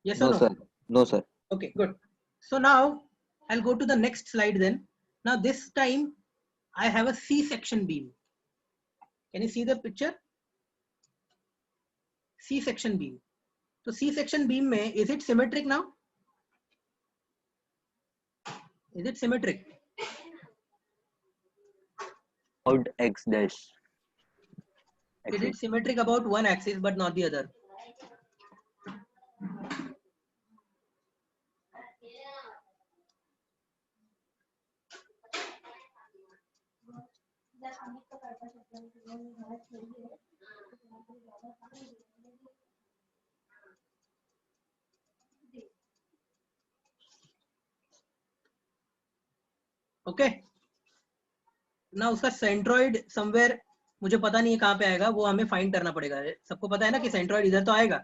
Yes No or no? sir. No sir. Okay, good. So now I'll go to the next slide then. Now this time I have a C-section beam. Can you see the picture? C-section beam. So C-section beam में is it symmetric now? Is it symmetric? Out X dash. Is it symmetric about one axis but not the other? Okay ना उसका centroid somewhere मुझे पता नहीं है कहाँ पे आएगा, वो हमें फाइंड करना पड़ेगा. सबको पता है ना कि सेंट्रॉइड इधर तो आएगा,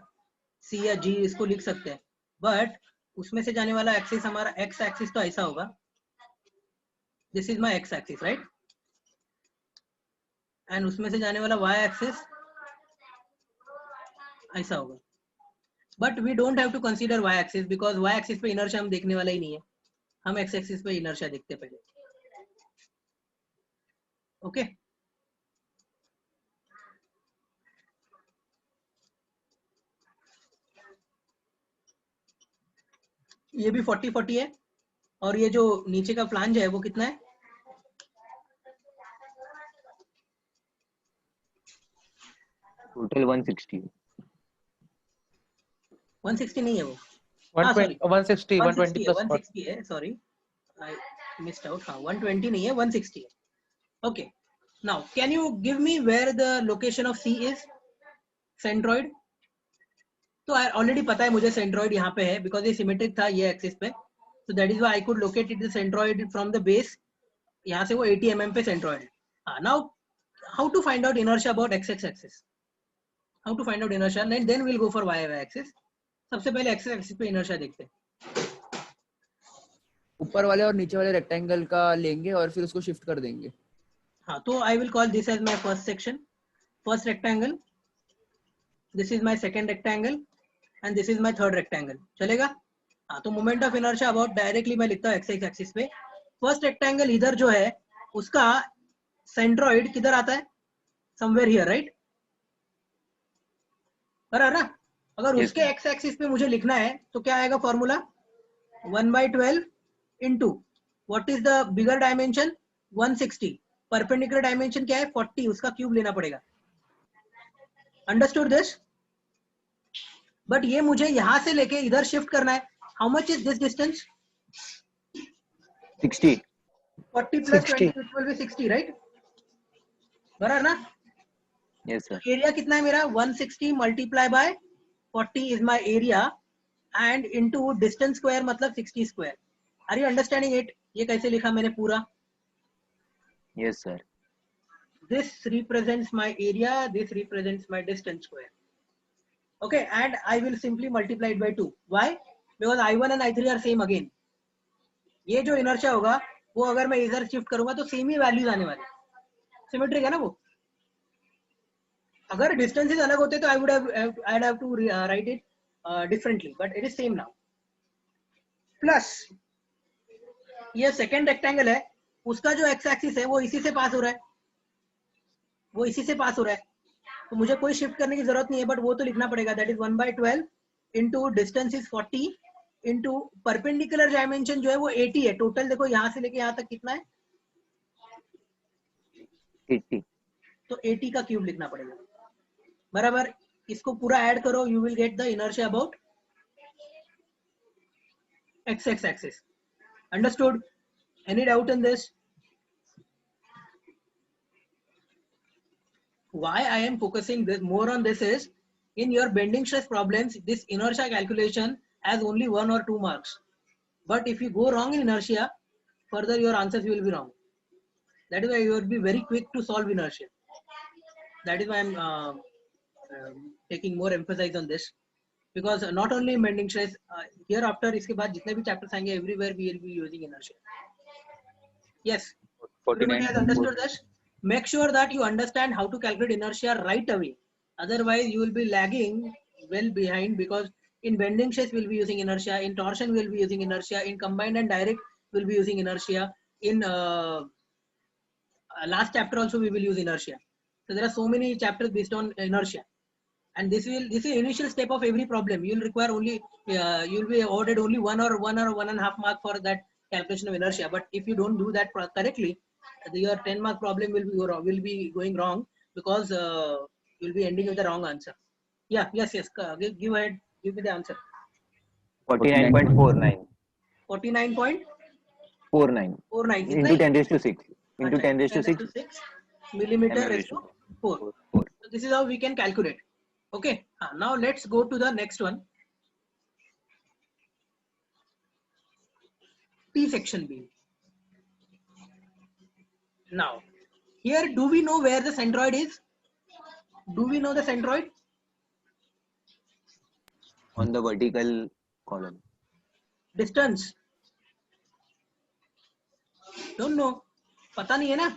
सी या जी इसको लिख सकते हैं, बट उसमें से जाने वाला एक्सिस हमारा एक्स एक्सिस तो ऐसा होगा. This is my x axis right, and उसमें से जाने वाला वाई एक्सिस ऐसा होगा. But we don't have to consider y axis because y axis पे इनर्शिया हम देखने वाला ही नहीं है, हम एक्स एक्सिस पे इनर्शिया देखते पहले. ओके ये भी 40-40 है, और ये जो नीचे का फ्लांज है वो कितना है? टोटल 160. 160 नहीं है वो, 160 120 plus 160 है, सॉरी आई मिस्ड आउट. हाँ 120 नहीं है, 160 है. Okay now can you give me where the location of C is? Centroid तो ऑलरेडी पता है मुझे, सेंट्रॉइड यहाँ पे है बिकॉज ये सिमेट्रिक था ये एक्सिस पे, so that is why I could locate it the centroid from the base. यहाँ से वो 80 mm पे centroid. Now how to find out inertia about x axis? How to find out inertia? And then we'll go for y axis. सबसे पहले x axis पे inertia देखते हैं. ऊपर वाले और नीचे वाले रेक्टेंगल का लेंगे और फिर उसको शिफ्ट कर देंगे. हाँ तो I will call this as my first section, first rectangle. This is my second rectangle and this is my third rectangle. चलेगा? हाँ तो moment of inertia about directly मैं लिखता हूँ एक्स एक्सिस पे. फर्स्ट रेक्टेंगल इधर जो है उसका सेंट्रॉइड किधर आता है? Somewhere here right. बराबर ना? अगर Yes, उसके sir. एक्स एक्सिस पे मुझे लिखना है तो क्या आएगा formula? 1/12 into what is the bigger dimension? 160. Perpendicular dimension क्या है? 40. उसका क्यूब लेना पड़ेगा. Understood this? बट ये मुझे यहाँ से लेके इधर शिफ्ट करना है. How much is this distance? 60. 40 plus 60. 20 which will be 60 right? बराबर ना? Yes sir. एरिया कितना है मेरा? 160 multiply by 40 is my area and into distance square मतलब 60 square. Are you understanding it? ये कैसे लिखा मैंने पूरा? Yes sir. This represents my area, this represents my distance square. Okay, and I will simply multiply it by 2. Why? Because I1 and I3 are same again. ये जो inertia होगा वो अगर मैं इधर शिफ्ट करूंगा तो सेम ही वैल्यूज आने वाले. सिमेट्रिक है ना वो. अगर डिस्टेंसेस अलग होते तो I'd have to write it differently, but it is same now. Plus ये सेकेंड रेक्टेंगल है, उसका जो एक्स एक्सिस है वो इसी से पास हो रहा है, वो इसी से पास हो रहा है, तो मुझे कोई शिफ्ट करने की जरूरत नहीं है, बट वो तो लिखना पड़ेगा. That is 1/12 into distance is 40 into perpendicular dimension जो है वो 80 है. टोटल देखो यहाँ से लेके यहाँ तक कितना है? 80. तो 80 का क्यूब लिखना पड़ेगा. बराबर. इसको पूरा ऐड करो, you will get the inertia about x axis. Understood? Any doubt in this? Why I am focusing this more on this is in your bending stress problems this inertia calculation has only 1 or 2 marks, but if you go wrong in inertia further your answers will be wrong. That is why you will be very quick to solve inertia. That is why I am taking more emphasis on this, because not only in bending stress, hereafter इसके बाद जितने भी chapters आएंगे everywhere we will be using inertia. Yes, everybody has understood this? Make sure that you understand how to calculate inertia right away. Otherwise, you will be lagging well behind, because In bending stress, we'll be using inertia. In torsion, we'll be using inertia. In combined and direct, we'll be using inertia. In last chapter also, we will use inertia. So there are so many chapters based on inertia. And this is the initial step of every problem. You'll require only, you'll be awarded only 1 or 1.5 mark for that calculation of inertia. But if you don't do that correctly, your 10 mark problem will be going wrong, because you'll be ending with the wrong answer. Yeah, yes, give ahead, give me the answer. 49.49. 49.49 into 10 raised to 6 into 10 raised to 6 millimeter raised to 4. So this is how we can calculate. Okay, now let's go to the next one. T section beam. Now, here, do we know where the centroid is? Do we know the centroid? on the vertical column. Distance. Don't know. पता नहीं है ना?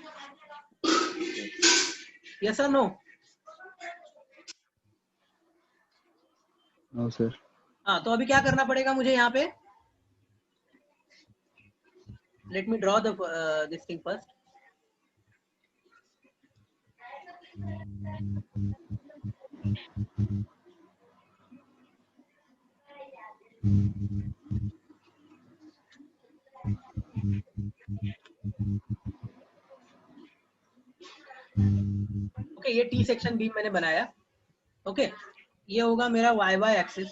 Yes or no? No sir. हाँ, तो अभी क्या करना पड़ेगा मुझे यहाँ पे? Let me draw the this thing first. Okay, ये टी सेक्शन बीम मैंने बनाया. ओके, ये होगा मेरा y axis.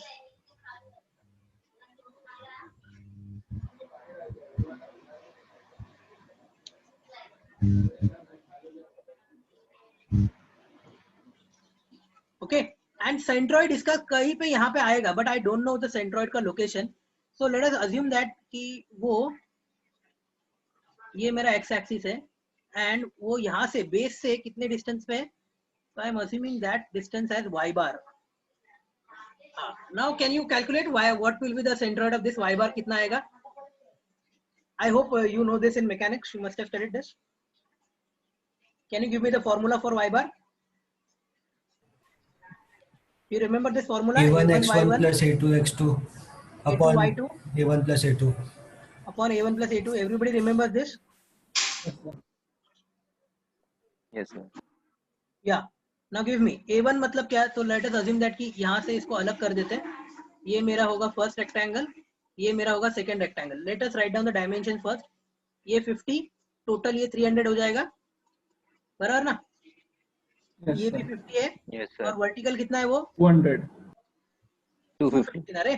Okay, and centroid इसका कहीं पे यहाँ पे आएगा, but I don't know the centroid का location. So let us assume that कि वो ये मेरा एक्स एक्सिस है एंड वो यहाँ से बेस से कितने डिस्टेंस पे है. So I am assuming that distance as y bar. Now can you calculate what will be the centroid of this y bar? कितना आएगा? I hope you know this in mechanics. You must have studied this. Can you give me the formula for y bar? You remember this formula? A1 x1 plus A2 x2 upon A2 A1 plus A2. Upon A1 plus A2. Everybody remember this? Yes sir. Yeah. Now give me A1 मतलब क्या है? तो let us assume that कि यहाँ से इसको अलग कर देते हैं. ये मेरा होगा first rectangle, ये मेरा होगा second rectangle. Let us write down the dimensions first. ये 50, total ये 300 हो जाएगा, बराबर ना? Yes, ये sir. भी 50 है. Yes sir. और vertical कितना है वो? 200. 250. अरे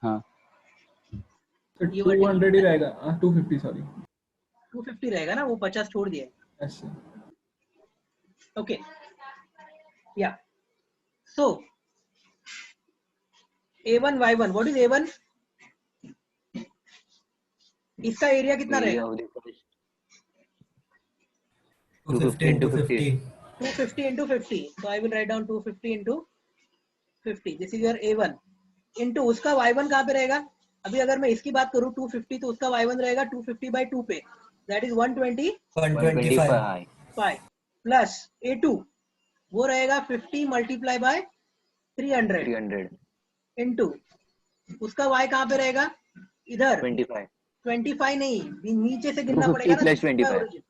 हाँ. So ये 200 ही रहेगा. 250 sorry. 250 रहेगा ना, वो 50 छोड़ दिया. Yes sir. Okay. Yeah. So A1 Y1. What is A1? इसका एरिया कितना Area रहेगा? of the first 250 into 50. 250 into 50. So I will write down 250 into 50. This is your A1. Into उसका Y1 कहाँ पे रहेगा? अभी अगर मैं इसकी बात करूँ 250 तो उसका Y1 रहेगा 250 by 2 पे. That is 125 125. plus A2. वो रहेगा 50 multiply by 300 300 into उसका y कहाँ पे रहेगा? इधर 25 25 नहीं, नीचे से गिनना 250 पड़ेगा ना. plus 25.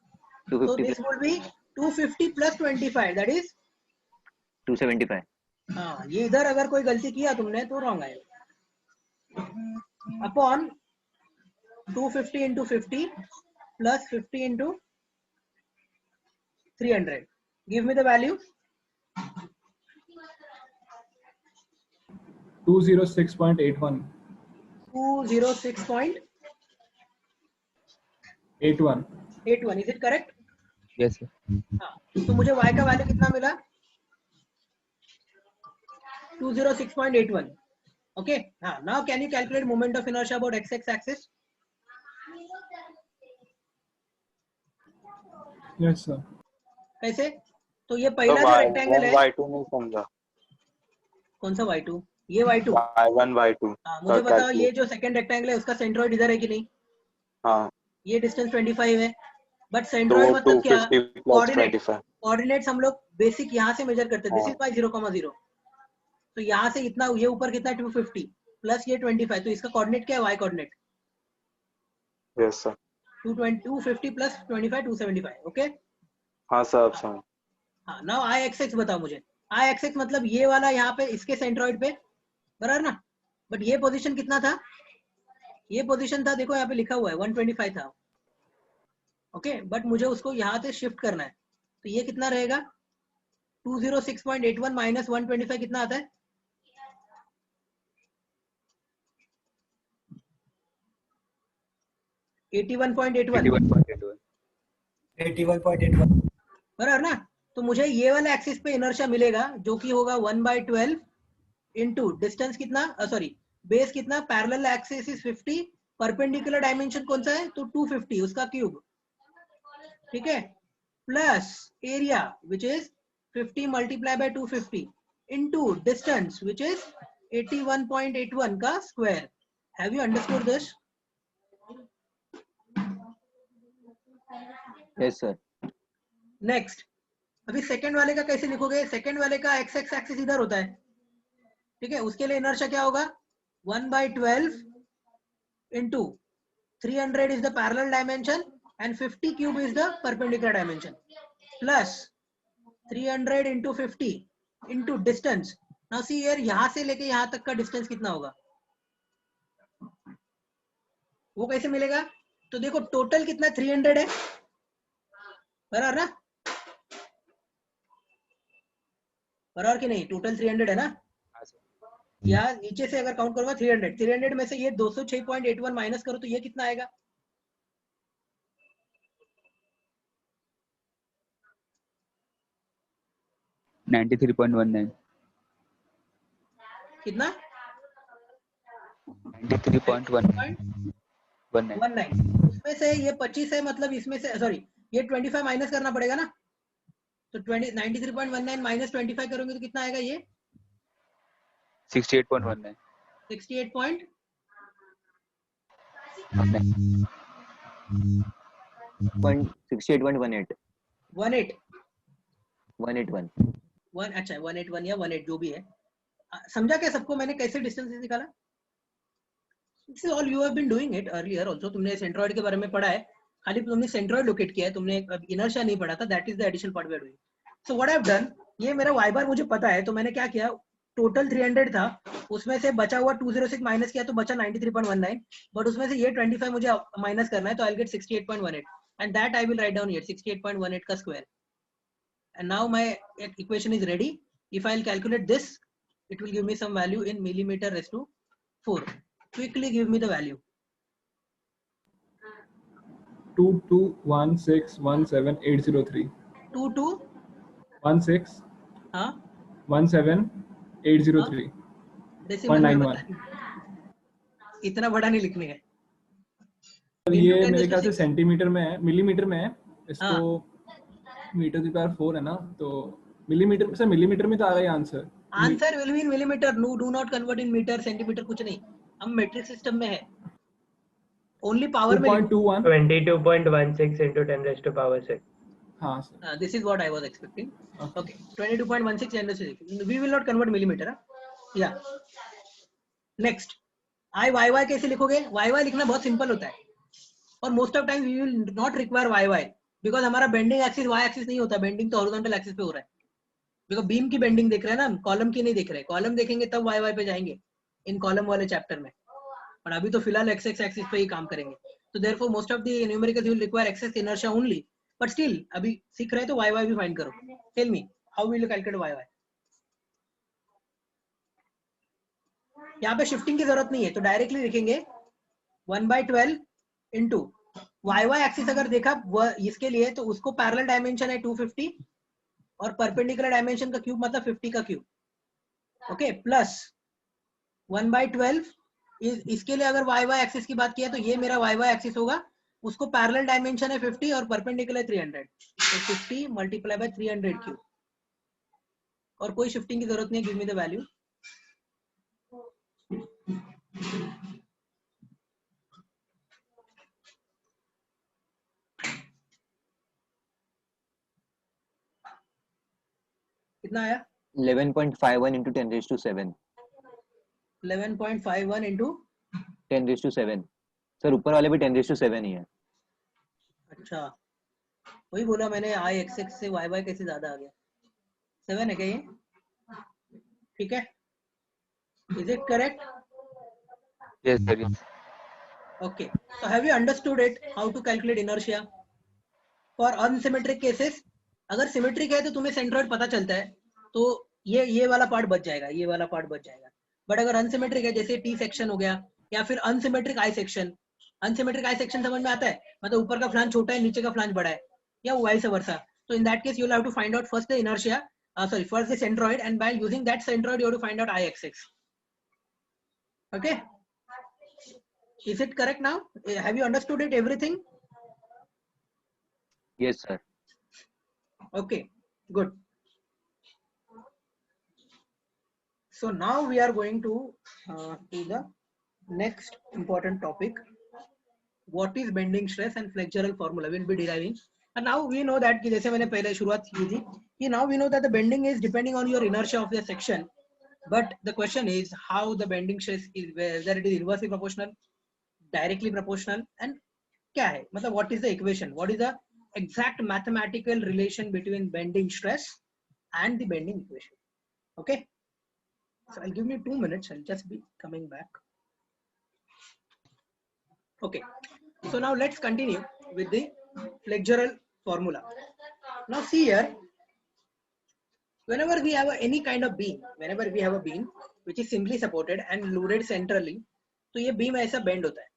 So 250 this plus would be 250 plus 25, that is 275. हाँ, ये इधर अगर कोई गलती किया तुमने तो रॉन्ग आएगा. Upon 250 into 50 plus 50 into 300. Give me the value. 206.81. 206.81. 81. Is it correct? Yes sir. हाँ, तो मुझे y का वैल्यू कितना मिला? 206.81. Okay. Now can you calculate moment of inertia about x axis? Yes sir. कैसे? तो ये पहला जो रेक्टेंगल है, y2 नहीं समझा. कौन सा y2? ये y2. y1 y2. हाँ, मुझे बताओ ये जो सेकंड रेक्टेंगल है उसका सेंट्रोइड इधर है कि नहीं? हाँ. ये डिस्टेंस 25 है, बट तो सेंट्रोइड मतलब क्या? 250 plus 25. कोऑर्डिनेट्स हम लोग बेसिक यहाँ से मेजर करते हैं. This is by 0,0. तो यहाँ से इतना, ये ऊपर कितना 250 प्लस ये 25, तो इसका कोऑर्डिनेट क्या है, y coordinate yes sir 250 plus 25 275. Okay हाँ सर अब समझ हाँ. नाउ आई एक्स एक्स बताओ मुझे. आई एक्स एक्स मतलब ये वाला यहाँ पे इसके सेंट्रॉइड पे, बराबर ना. बट ये पोजीशन कितना था, ये पोजीशन था, देखो यहाँ पे लिखा हुआ है 125 था. ओके बट मुझे उसको यहाँ से शिफ्ट करना है, तो ये कितना रहेगा 206.81 माइनस 125 कितना आता है, $81.81 81.81 बराबर ना. तो मुझे ये वाला एक्सिस पे इनर्शिया मिलेगा जो कि होगा 1/12 इनटू डिस्टेंस कितना, सॉरी बेस कितना, parallel axis is 50, perpendicular dimension कौन सा है, तो 250 उसका क्यूब, ठीक है, plus area which is 50 multiply by 250 into distance which is 81.81 का square. Have you understood this? Yes sir. Next, अभी सेकंड वाले का कैसे लिखोगे, सेकंड वाले का एक्स एक्स एक्सिस इधर होता है, ठीक है, उसके लिए इनर्शिया क्या होगा 1/12 into 300 is the parallel dimension and 50 cube is the perpendicular dimension plus 300 into 50 into distance. Now see here, यहां से लेके यहां तक का डिस्टेंस कितना होगा, वो कैसे मिलेगा, तो देखो टोटल कितना 300 है, बराबर ना, बराबर कि नहीं, टोटल 300 है ना. यहाँ नीचे से अगर काउंट करूंगा 300 में से ये 206.81 माइनस करो तो ये कितना आएगा, कितना 93.19. उसमें से ये 25 है, मतलब इसमें से सॉरी ये 25 माइनस करना पड़ेगा ना, तो 93.19 माइनस 25 करोगे तो कितना आएगा, ये 68.19. 68.18. 68.18 181. अच्छा 181 या 18 जो भी है. समझा क्या सबको मैंने कैसे डिस्टेंस निकाला? This is all you have been doing it earlier also. तुमने सेंट्रॉइड के बारे में पढ़ा है, खाली तुमने सेंट्रॉइड लोकेट किया है, तुमने इनर्शिया नहीं पढ़ा था. That is the additional part we are doing. So what I have done, ये मेरा y बार मुझे पता है, तो मैंने क्या किया, टोटल 300 था, उसमें से बचा हुआ 206 माइनस किया तो बचा 93.19, बट उसमें से ये 25 मुझे माइनस करना है, तो I will get 68.18 and that I will write down here 68.18 का square. And now my equation is ready. If I'll calculate this, it will give me some value in millimeter raised to 4. Quickly give me the value. 221617803. 22 हाँ 1717803. Decimal में 0.91. बता, इतना बड़ा नहीं लिखने का. ये 10 मेरे to ख्याल से 6. सेंटीमीटर में है, मिलीमीटर में है, इसको हाँ. मीटर की पावर 4 है ना, तो मिलीमीटर से, मिलीमीटर में तो आ गया answer. Answer will be in millimetre. No, do not convert in metre centimetre, कुछ नहीं, हम मेट्रिक सिस्टम में है, ओनली पावर में. 2.21. 22.16 into 10 raised to power 6. हाँ sir. This is what I was expecting. Okay, 22.16 10 raised to 6. We will not convert millimeter. Yeah. Next, y कैसे लिखोगे? y लिखना बहुत सिंपल होता है, और most of time we will not require y because हमारा bending axis y axis नहीं होता, बेंडिंग तो हॉरिजॉन्टल एक्सिस पे हो रहा है, बिकॉज बीम की बेंडिंग देख रहे हैं ना, कॉलम की नहीं देख रहे. कॉलम देखेंगे तब y पे जाएंगे इन कॉलम वाले चैप्टर में, और अभी तो फिलहाल x एक्सिस पे ही काम करेंगे. तो therefore most of the numericals you will require axis inertia only, but still अभी सीख रहे हैं तो y भी फाइंड करो. Tell me how will you calculate y. यहाँ पे शिफ्टिंग की जरूरत नहीं है, तो डायरेक्टली लिखेंगे 1/12 इंटू y एक्सिस अगर देखा इसके लिए, तो उसको पैरेलल डायमेंशन है 250 और परपेंडिकुलर डायमेंशन का क्यूब मतलब 50 का क्यूब. ओके, प्लस 1/12 इसके लिए अगर y एक्सिस की बात किया तो ये मेरा y एक्सिस होगा, उसको पैरेलल डायमेंशन है 50 और परपेंडिकुलर 300, तो 50 मल्टीप्लाई बाय 300 क्यूब, और कोई शिफ्टिंग की जरूरत नहीं है. Give me the value. कितना आया 11.51 into 10 raised to 7. 11.51 into 10 raised to 7. Sir ऊपर वाले भी 10 raised to 7 ही है. अच्छा वही बोला मैंने, आई एक्स एक्स से वाई वाई कैसे ज्यादा आ गया. 7 है क्या ये? ठीक है. Is it correct? Yes, sir. Yes. Okay, so have you understood it how to calculate inertia for unsymmetric cases? अगर सिमेट्रिक है तो तुम्हें सेंट्रोइड पता चलता है तो ये वाला पार्ट बच जाएगा, ये वाला पार्ट बच जाएगा. बट अगर अनसिमेट्रिक है जैसे टी सेक्शन हो गया या फिर unsymmetric I section, unsymmetric I section समझ में आता है, मतलब ऊपर का फ्लांज छोटा है नीचे का फ्लांज बड़ा है या वाइस वर्सा. तो in that case you will have to find out first the inertia, sorry, first the centroid, and by using that centroid you have to find out I axis. Okay, is it correct now? Have you understood it everything? Yes, sir. Okay, good. So now we are going to the next important topic. What is bending stress and flexural formula we'll be deriving. And now we know that कि जैसे मैंने पहले शुरुआत की थी कि now we know that the bending is depending on your inertia of the section, but the question is how the bending stress is, whether it is inversely proportional, directly proportional, and क्या है, मतलब what is the equation, what is the exact mathematical relation between bending stress and the bending equation. Okay, so I'll give me 2 minutes, I'll just be coming back. Okay, so now let's continue with the flexural formula. Now see here, whenever we have any kind of beam, whenever we have a beam which is simply supported and loaded centrally, तो ये beam ऐसा bend होता है,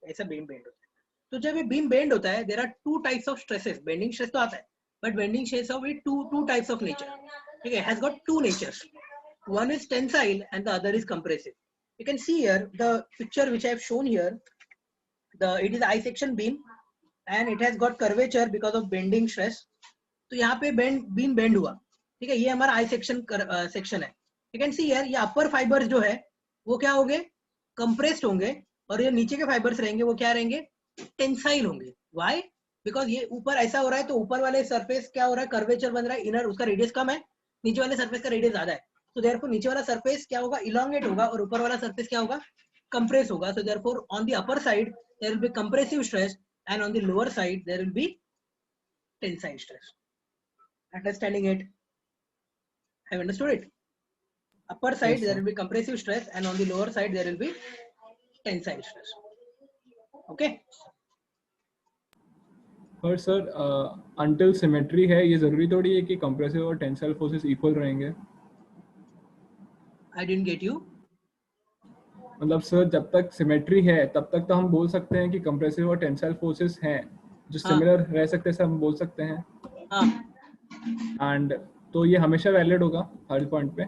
ऐसा beam bend होता है. तो जब ये beam bend होता है, there are two types of stresses. Bending stress तो आता है, but bending stress of it two types of nature. Okay, has got two natures. One is tensile and the other is compressive. You can see here the picture which I have shown here. It is I section beam and it has got curvature because of bending stress. तो यहाँ पे beam bend हुआ, ठीक है, ये हमारा I section section है. You can see here ये upper fibers जो है वो क्या होंगे, compressed होंगे, और ये नीचे के fibers रहेंगे वो क्या रहेंगे, tensile होंगे. Why? Because ये ऊपर ऐसा हो रहा है तो ऊपर वाले surface क्या हो रहा है, curvature बन रहा है, inner उसका radius कम है, नीचे वाले surface का radius ज्यादा है. तो therefore नीचे वाला surface क्या होगा, elongate होगा, और ऊपर वाला surface क्या होगा, compress होगा. So therefore on the upper side there will be compressive stress and on the lower side there will be tensile stress. Understanding it? Have you understood it? Upper side there will be compressive stress and on the lower side there will be tensile stress. Okay. पर sir until symmetry है ये जरूरी थोड़ी है कि compressive और tensile forces equal रहेंगे. I didn't get you. मतलब सर जब तक सिमेट्री है तब तक तो हम बोल सकते हैं कि कंप्रेसिव और टेंसाइल फोर्सेस हैं जो सिमिलर रह सकते हैं, हम बोल सकते हैं. एंड तो ये हमेशा वैलिड होगा हर पॉइंट पे?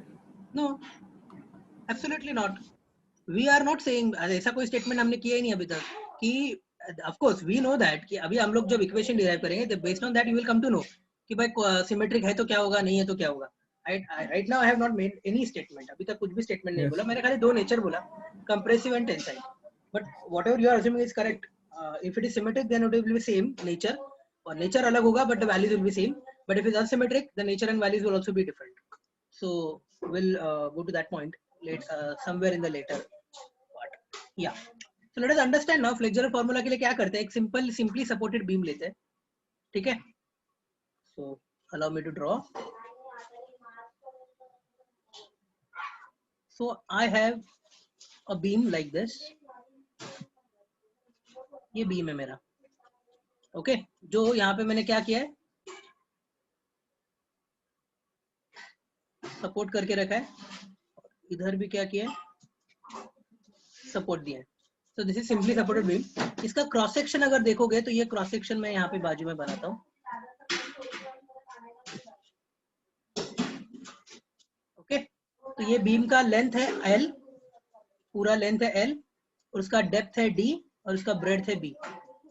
No, absolutely not. We are not saying, ऐसा कोई स्टेटमेंट हमने किया ही नहीं अभी तक कि of course we know that कि अभी हम लोग जब इक्वेशन डिराइव करेंगे तो based on that you will come to know कि भाई सिमेट्रिक है तो क्या होगा, नहीं है तो क्या होगा. Right now I have not made any statement. अभी तक कुछ भी statement नहीं बोला, मैंने खाली दो nature बोला, compressive and tensile. But whatever you are assuming is correct. If it is symmetric, then it will be same nature. और nature अलग होगा, but the values will be same. But if it is asymmetric, the nature and values will also be different. So we'll go to that point somewhere in the later part. Yeah. So let us understand now flexural formula के लिए क्या करते हैं. एक simply supported beam लेते हैं, ठीक है. So allow me to draw. So I have a beam like this. ये beam है मेरा, ओके, जो यहाँ पे मैंने क्या किया है, सपोर्ट करके रखा है, इधर भी क्या किया है, सपोर्ट दिया है. So this is simply supported beam. इसका क्रॉस सेक्शन अगर देखोगे तो ये क्रॉस सेक्शन मैं यहाँ पे बाजू में बनाता हूँ. ओके, तो ये बीम का लेंथ है L, पूरा लेंथ है L, और उसका डेप्थ है D और उसका ब्रेड्थ है B.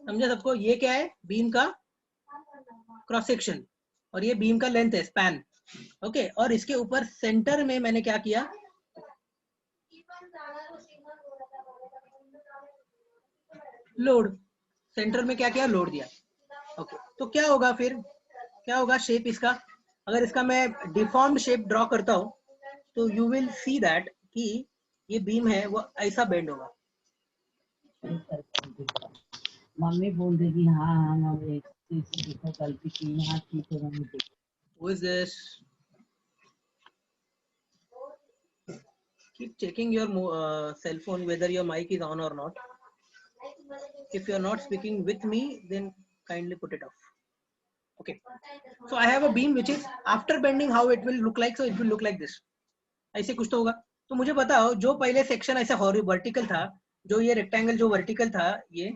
समझा सबको? ये क्या है, बीम का क्रॉस सेक्शन, और ये बीम का लेंथ है, स्पैन. ओके, और इसके ऊपर सेंटर में मैंने क्या किया, लोड. सेंटर में क्या किया, लोड दिया. ओके, तो क्या होगा फिर, क्या होगा शेप इसका, अगर इसका मैं डिफॉर्म्ड शेप ड्रॉ करता हूँ तो यू विल सी दैट कि ये बीम है वो ऐसा बेंड होगा। मम्मी बोल देगी हाँ हाँ मम्मी एक चीज देखो गलती की यहाँ ठीक है मम्मी देखो। Who is this? Keep checking your cell phone whether your mic is on or not. If you are not speaking with me, then kindly put it off. Okay. So I have a beam which is after bending, how it will look like. So it will look like this. ऐसे कुछ तो होगा। तो मुझे बताओ जो पहले section ऐसे वर्टिकल था, जो ये रेक्टेंगल जो वर्टिकल था, ये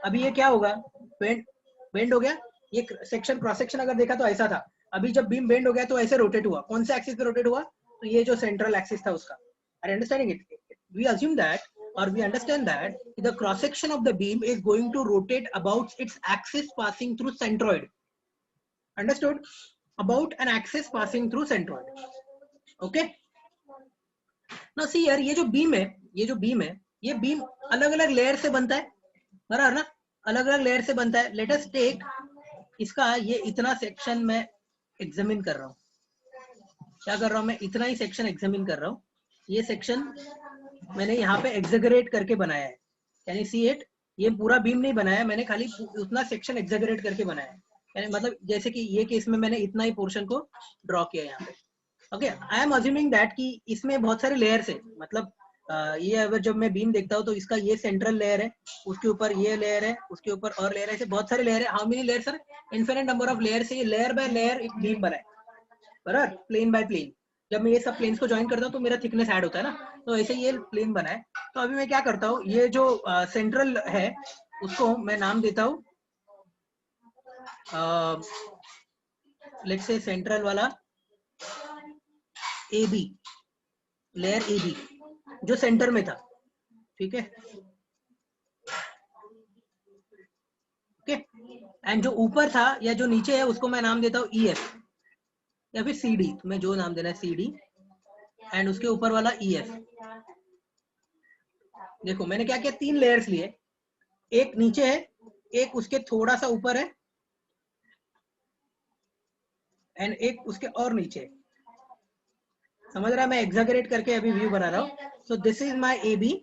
अभी ये क्या होगा? बेंड हो गया। ये सेक्शन क्रॉस सेक्शन अगर देखा तो ऐसा था, अभी जब बीम बेंड हो गया तो ऐसे रोटेट हुआ। कौन से एक्सिस पे रोटेट हुआ? तो ये जो सेंट्रल एक्सिस था उसका। Are understanding it? We assume that or we understand that the cross section of the beam is going to rotate about its axis passing through centroid. Understood? About an axis passing through centroid. Okay? Now see here, ये जो beam है, ये beam अलग-अलग layer से बनता है, बराबर ना? अलग-अलग लेयर से बनता है। Let us take इसका ये इतना सेक्शन मैं एग्जामिन कर रहा हूँ। क्या कर रहा हूँ मैं? इतना ही सेक्शन एग्जामिन कर रहा हूँ। ये सेक्शन मैंने यहाँ पे एग्जेगरेट करके बनाया है। Can you see it? ये पूरा बीम नहीं बनाया, मैंने खाली उतना सेक्शन एग्जेगरेट करके बनाया है। यानी मतलब जैसे कि ये केस में मैंने इतना ही पोर्शन को ड्रॉ किया यहाँ पे। Okay, I am assuming that कि इसमें बहुत सारे लेयर्स है। मतलब ये अगर जब मैं बीम देखता हूँ तो इसका ये सेंट्रल लेयर है, उसके ऊपर ये लेयर है, उसके ऊपर और लेयर है, ऐसे बहुत सारे लेयर है। How many layers sir? Infinite number of layer से लेयर बाय लेयर एक बीम बना है, बराबर? Plane by plane. जब मैं ये सब प्लेन्स को ज्वाइन करता हूँ तो मेरा थिकनेस ऐड होता है ना, तो ऐसे ये प्लेन बना है। तो अभी मैं क्या करता हूँ, ये जो सेंट्रल है उसको मैं नाम देता हूँ लेट्स से सेंट्रल वाला A B, layer A B जो सेंटर में था, ठीक है? ओके, एंड जो ऊपर था या जो नीचे है उसको मैं नाम देता हूँ ई एफ या फिर सी डी। तुम्हें जो नाम देना है सी डी, एंड उसके ऊपर वाला ई एफ। देखो मैंने क्या किया, 3 लेयर्स लिए, एक नीचे है, एक उसके थोड़ा सा ऊपर है, एंड एक उसके और नीचे है। समझ रहा है? मैं एग्जैगरेट करके अभी व्यू बना रहा हूँ। So this is my A B,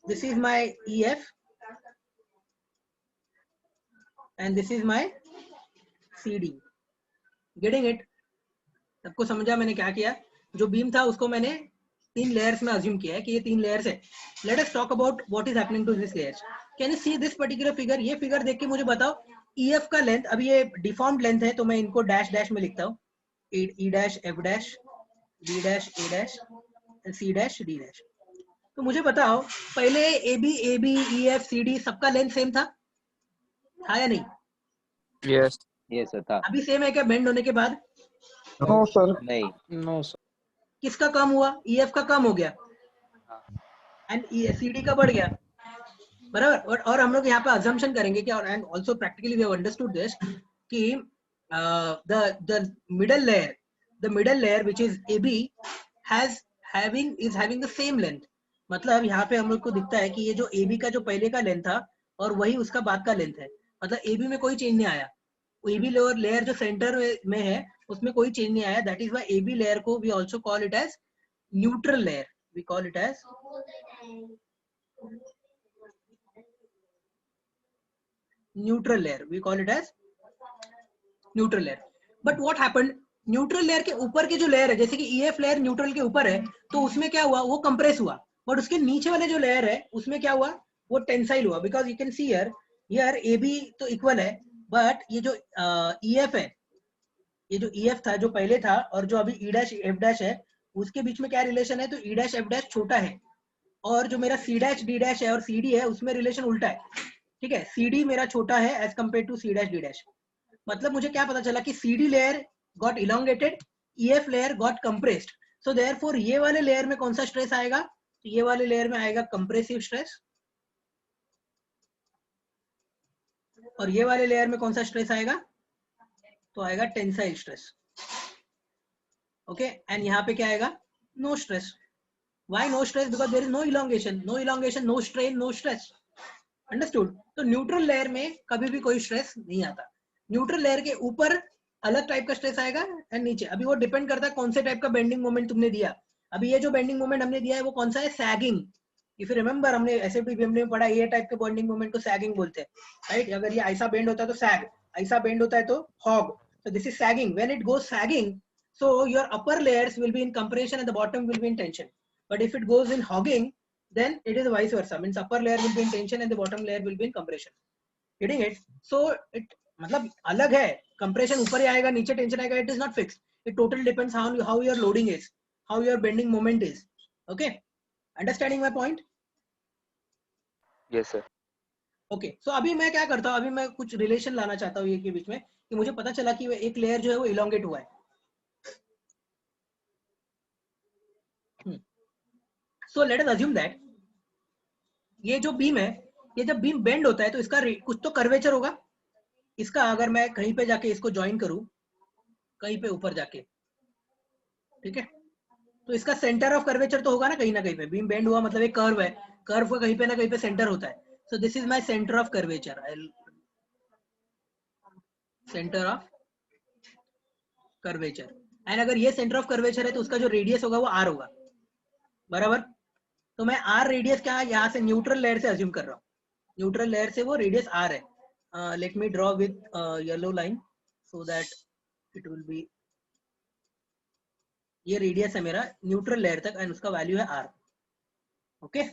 this is my E F, and this is my C D. Getting it? सबको समझा मैंने क्या किया? जो बीम था उसको मैंने 3 लेयर्स में अज्यूम किया है कि ये 3 लेयर्स है। Let us talk about what is happening to this layers. Can you see this particular figure? ये फिगर देख के मुझे बताओ ईएफ का लेंथ, अभी ये डिफॉर्म्ड लेंथ है तो मैं इनको डैश डैश में लिखता हूँ, E dash, F dash, B dash, A dash, C dash, D dash. तो मुझे बताओ पहले A B, E F, C D सबका लेंथ सेम था या नहीं? Yes. Yes sir था। अभी सेम है क्या बेंड होने के बाद? No, sir. नहीं। No sir. किसका कम हुआ? ईएफ का कम हो गया एंड सीडी का बढ़ गया, बराबर? और हम लोग यहाँ पे अजम्पशन करेंगे कि, और and also practically we have understood this कि the middle layer which is AB having the same length. मतलब यहाँ पे हम लोग को दिखता है कि ये जो एबी का जो पहले का लेंथ था और वही उसका बाद का लेंथ है। मतलब एबी में कोई चेंज नहीं आया। एबी लेयर जो सेंटर में है उसमें कोई चेंज नहीं आया। That is why AB layer को we also call it as neutral layer. We call it as neutral layer. We call it as neutral layer. But what happened, neutral layer के ऊपर की जो लेयर है, जैसे कि ईएफ लेयर न्यूट्रल के ऊपर है, तो उसमें क्या हुआ, वो कंप्रेस हुआ। बट उसके नीचे वाले जो लेयर है उसमें क्या हुआ, वो टेंसाइल हुआ। Because you can see here AB तो इक्वल है, बट ये जो ईएफ है, ये जो ईएफ था जो पहले था और जो अभी ई डैश एफ डैश है, उसके बीच में क्या रिलेशन है? तो ई डैश एफ डैश छोटा है और जो मेरा सी डैश डी डैश है और सी डी है उसमें रिलेशन उल्टा है। ठीक है, सी डी मेरा छोटा है as compare to C dash D dash. मतलब मुझे क्या पता चला कि C D layer got elongated, EF layer got compressed. So therefore ये वाले लेयर में कौन सा स्ट्रेस आएगा? तो ये वाले लेयर में आएगा कंप्रेसिव स्ट्रेस, और ये वाले लेयर में कौन सा स्ट्रेस आएगा? तो आएगा टेंसाइल स्ट्रेस। ओके, एंड यहाँ पे क्या आएगा? No stress. Why no stress? Because there is no elongation, no strain, no stress. Understood? तो न्यूट्रल लेयर में कभी भी कोई स्ट्रेस नहीं आता। न्यूट्रल लेयर के ऊपर अलग टाइप का स्ट्रेस आएगा एंड नीचे। अभी वो डिपेंड करता है कौन से टाइप का बेंडिंग मोमेंट तुमने दिया। अभी ये जो बेंडिंग मोमेंट हमने दिया है वो कौन सा है, सैगिंग। इफ यू रिमेंबर हमने एसएफटी में पढ़ा, ये टाइप के बेंडिंग मोमेंट को सैगिंग बोलते हैं, राइट। अगर ये ऐसा बेंड होता है तो सैग, ऐसा बेंड होता है तो hog. So this is sagging. When it goes sagging, so your upper layers will be in compression and the bottom will be in tension. But if it goes in hogging, then it is vice versa. Means upper layer will be in tension and the bottom layer will be in compression. Getting it? So it मतलब अलग है, compression ऊपर ही आएगा नीचे tension आएगा. It is not fixed. It totally depends on how your loading is, how your bending moment is. Okay? Understanding my point? Yes, sir. Okay so अभी मैं क्या करता हूँ, अभी मैं कुछ रिलेशन लाना चाहता हूँ ये के बीच में, कि मुझे पता चला कि एक लेयर जो है वो इलोंगेट हुआ है। सो लेट अस अज्यूम दैट ये जो बीम है, ये जब बीम बेंड होता है तो इसका कुछ तो कर्वेचर होगा। इसका अगर मैं कहीं पे जाके इसको ज्वाइन करूं, कहीं पे ऊपर जाके, ठीक है, तो इसका सेंटर ऑफ कर्वेचर तो होगा ना कहीं पे। बीम बेंड हुआ मतलब एक कर्व है, कर्व का कहीं पे ना कहीं पे सेंटर होता है। So this is my center of curvature. I'll center of curvature. And अगर ये center of curvature है तो उसका जो रेडियस होगा वो r होगा, बराबर। तो मैं r रेडियस क्या यहाँ से न्यूट्रल लेयर से अज्यूम कर रहा हूँ, न्यूट्रल लेयर से वो रेडियस r है। Let me draw with yellow line so that it will B, ये रेडियस है मेरा न्यूट्रल लेयर तक एंड उसका वैल्यू है r। Okay